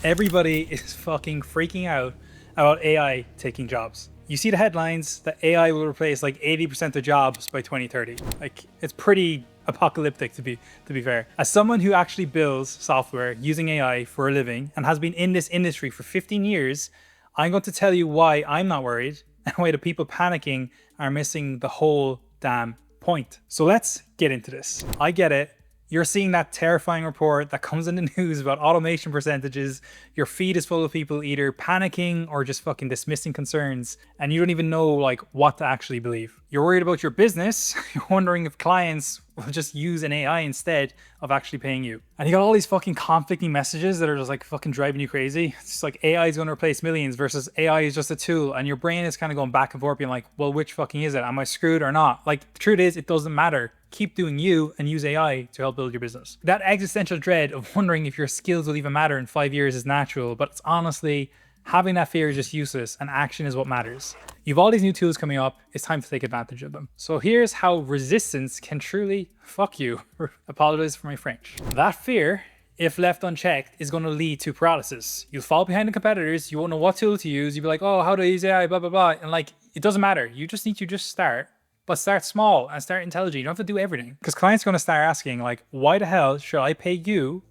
Everybody is fucking freaking out about AI taking jobs. You see the headlines that AI will replace like 80% of jobs by 2030. Like, it's pretty apocalyptic to be fair. As someone who actually builds software using AI for a living and has been in this industry for 15 years, I'm going to tell you why I'm not worried and why the people panicking are missing the whole damn point. So let's get into this. I get it. You're seeing that terrifying report that comes in the news about automation percentages. Your feed is full of people either panicking or just fucking dismissing concerns, and you don't even know like what to actually believe. You're worried about your business. You're wondering if clients will just use an AI instead of actually paying you. And you got all these fucking conflicting messages that are just like fucking driving you crazy. It's just like AI is going to replace millions versus AI is just a tool, and your brain is kind of going back and forth being like, well, which fucking is it? Am I screwed or not? Like, the truth is, it doesn't matter. Keep doing you and use AI to help build your business. That existential dread of wondering if your skills will even matter in 5 years is natural, but it's honestly, having that fear is just useless, and action is what matters. You've all these new tools coming up, it's time to take advantage of them. So here's how resistance can truly fuck you. Apologize for my French. That fear, if left unchecked, is going to lead to paralysis. You'll fall behind the competitors, you won't know what tool to use, you'll be like, oh, how do I use AI, blah, blah, blah. And like, it doesn't matter. You just need to start. But start small and start intelligent. You don't have to do everything. Because clients are going to start asking, like, why the hell should I pay you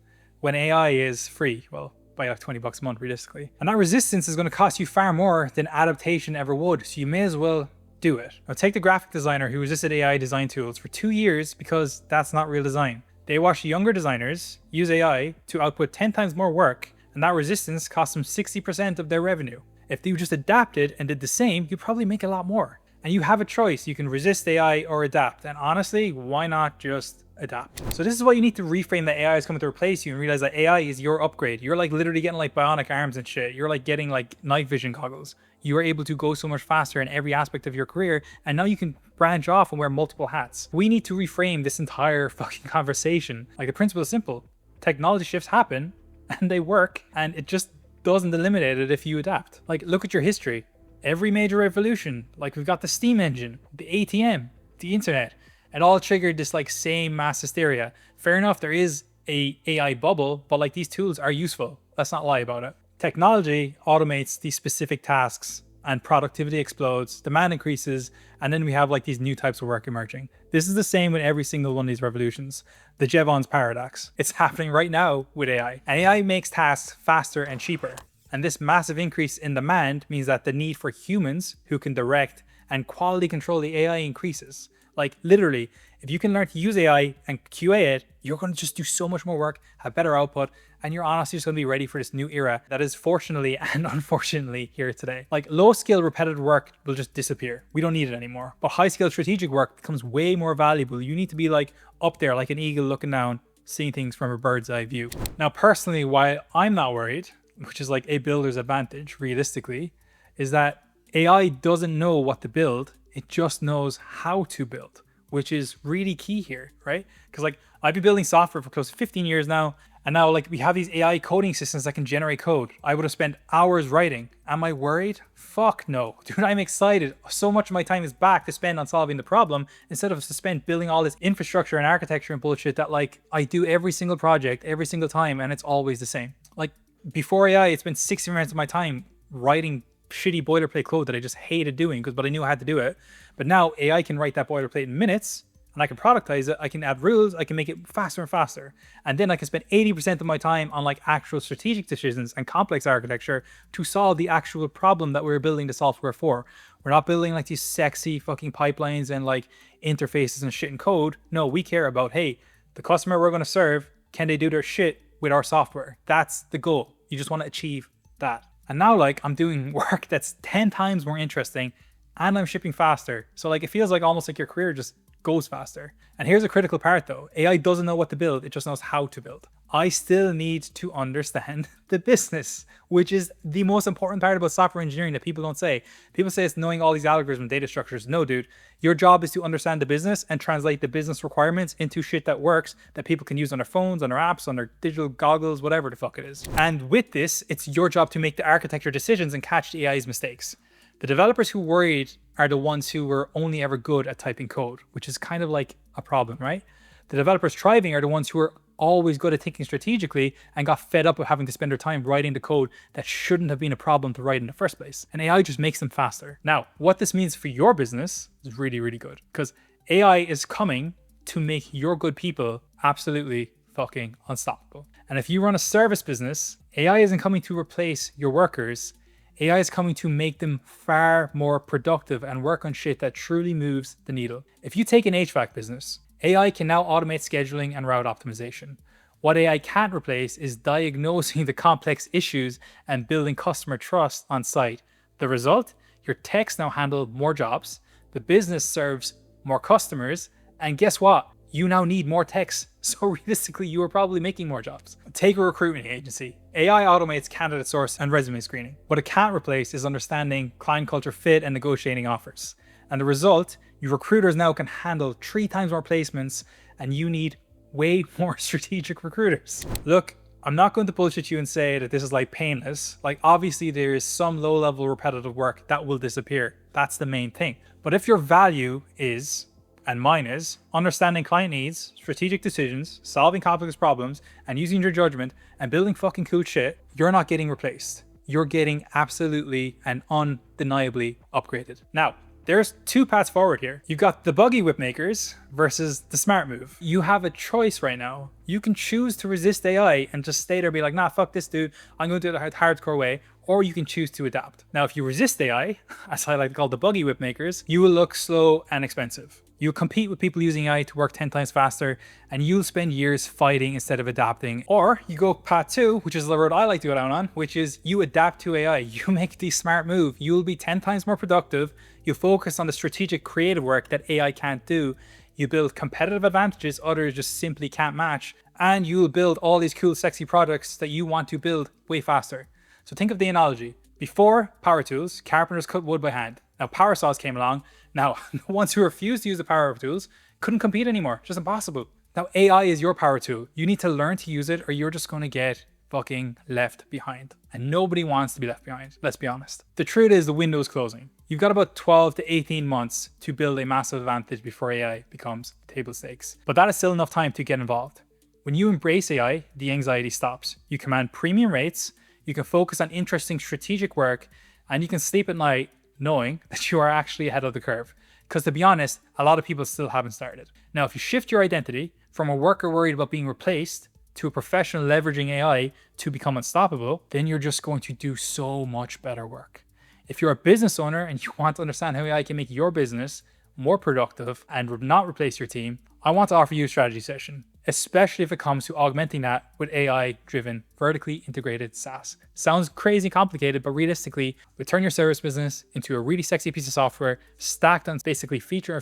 when AI is free? Well, by like $20 a month, realistically. And that resistance is going to cost you far more than adaptation ever would. So you may as well do it. Now take the graphic designer who resisted AI design tools for 2 years because that's not real design. They watched younger designers use AI to output 10 times more work, and that resistance cost them 60% of their revenue. If you just adapted and did the same, you'd probably make a lot more. And you have a choice. You can resist AI or adapt. And honestly, why not just adapt? So this is what you need to reframe, that AI is coming to replace you, and realize that AI is your upgrade. You're like literally getting like bionic arms and shit. You're like getting like night vision goggles. You are able to go so much faster in every aspect of your career. And now you can branch off and wear multiple hats. We need to reframe this entire fucking conversation. Like, the principle is simple. Technology shifts happen and they work, and it just doesn't eliminate it if you adapt. Like, look at your history. Every major revolution, like we've got the steam engine, the ATM, the internet, it all triggered this like same mass hysteria. Fair enough, there is a AI bubble, but like, these tools are useful. Let's not lie about it. Technology automates these specific tasks and productivity explodes, demand increases, and then we have like these new types of work emerging. This is the same with every single one of these revolutions. The Jevons paradox. It's happening right now with AI. And AI makes tasks faster and cheaper. And this massive increase in demand means that the need for humans who can direct and quality control the AI increases. Like, literally, if you can learn to use AI and QA it, you're going to just do so much more work, have better output, and you're honestly just going to be ready for this new era that is fortunately and unfortunately here today. Like, low skill repetitive work will just disappear. We don't need it anymore. But high skill strategic work becomes way more valuable. You need to be like up there like an eagle looking down, seeing things from a bird's eye view. Now, personally, why I'm not worried, which is like a builder's advantage realistically, is that AI doesn't know what to build, it just knows how to build, which is really key here, right? Because like, I've been building software for close to 15 years now, and now like we have these AI coding systems that can generate code. I would have spent hours writing. Am I worried? Fuck no. Dude, I'm excited. So much of my time is back to spend on solving the problem instead of to spend building all this infrastructure and architecture and bullshit that like I do every single project, every single time, and it's always the same. Like, before AI, it's been 60 minutes of my time writing shitty boilerplate code that I just hated doing but I knew I had to do it. But now AI can write that boilerplate in minutes, and I can productize it. I can add rules. I can make it faster and faster. And then I can spend 80% of my time on like actual strategic decisions and complex architecture to solve the actual problem that we're building the software for. We're not building like these sexy fucking pipelines and like interfaces and shit in code. No, we care about, hey, the customer we're going to serve, can they do their shit with our software? That's the goal. You just want to achieve that. And now like, I'm doing work that's 10 times more interesting and I'm shipping faster. So like, it feels like almost like your career just goes faster. And here's a critical part though. AI doesn't know what to build. It just knows how to build. I still need to understand the business, which is the most important part about software engineering that people don't say. People say it's knowing all these algorithms and data structures. No, dude, your job is to understand the business and translate the business requirements into shit that works, that people can use on their phones, on their apps, on their digital goggles, whatever the fuck it is. And with this, it's your job to make the architecture decisions and catch the AI's mistakes. The developers who worried are the ones who were only ever good at typing code, which is kind of like a problem, right? The developers thriving are the ones who are always good at thinking strategically and got fed up with having to spend their time writing the code that shouldn't have been a problem to write in the first place. And AI just makes them faster. Now, what this means for your business is really, really good, because AI is coming to make your good people absolutely fucking unstoppable. And if you run a service business, AI isn't coming to replace your workers. AI is coming to make them far more productive and work on shit that truly moves the needle. If you take an HVAC business, AI can now automate scheduling and route optimization. What AI can't replace is diagnosing the complex issues and building customer trust on site. The result? Your techs now handle more jobs, the business serves more customers, and guess what? You now need more techs. So realistically, you are probably making more jobs. Take a recruitment agency. AI automates candidate source and resume screening. What it can't replace is understanding client culture fit and negotiating offers. And the result, your recruiters now can handle 3 times more placements, and you need way more strategic recruiters. Look, I'm not going to bullshit you and say that this is like painless. Like, obviously there is some low level repetitive work that will disappear. That's the main thing. But if your value is, and mine is, understanding client needs, strategic decisions, solving complex problems, and using your judgment and building fucking cool shit, you're not getting replaced. You're getting absolutely and undeniably upgraded. Now, there's 2 paths forward here. You've got the buggy whip makers versus the smart move. You have a choice right now. You can choose to resist AI and just stay there and be like, nah, fuck this dude, I'm going to do it the hardcore way. Or you can choose to adapt. Now, if you resist AI, as I like to call the buggy whip makers, you will look slow and expensive. You'll compete with people using AI to work 10 times faster, and you'll spend years fighting instead of adapting. Or you go path 2, which is the road I like to go down on, which is you adapt to AI. You make the smart move. You'll be 10 times more productive. You focus on the strategic creative work that AI can't do. You build competitive advantages others just simply can't match. And you'll build all these cool, sexy products that you want to build way faster. So think of the analogy. Before power tools, carpenters cut wood by hand. Now power saws came along. Now, the ones who refused to use the power tools couldn't compete anymore. Just impossible. Now AI is your power tool. You need to learn to use it, or you're just going to get fucking left behind. And nobody wants to be left behind, let's be honest. The truth is the window is closing. You've got about 12 to 18 months to build a massive advantage before AI becomes table stakes. But that is still enough time to get involved. When you embrace AI, the anxiety stops. You command premium rates, you can focus on interesting strategic work, and you can sleep at night knowing that you are actually ahead of the curve. Because to be honest, a lot of people still haven't started. Now, if you shift your identity from a worker worried about being replaced to a professional leveraging AI to become unstoppable, then you're just going to do so much better work. If you're a business owner and you want to understand how AI can make your business more productive and not replace your team, I want to offer you a strategy session, especially if it comes to augmenting that with AI-driven, vertically integrated SaaS. Sounds crazy complicated, but realistically, we turn your service business into a really sexy piece of software stacked on basically feature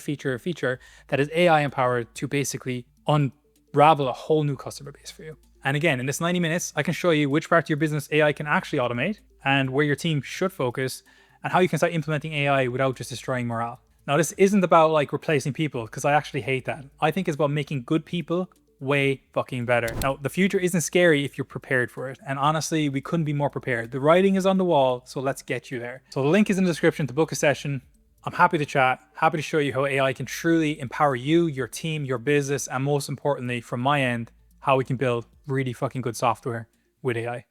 that is AI empowered to basically unravel a whole new customer base for you. And again, in this 90 minutes, I can show you which part of your business AI can actually automate and where your team should focus and how you can start implementing AI without just destroying morale. Now, this isn't about like replacing people, because I actually hate that. I think it's about making good people way fucking better. Now, the future isn't scary if you're prepared for it. And honestly, we couldn't be more prepared. The writing is on the wall, so let's get you there. So the link is in the description to book a session. I'm happy to chat, happy to show you how AI can truly empower you, your team, your business, and most importantly, from my end, how we can build really fucking good software with AI.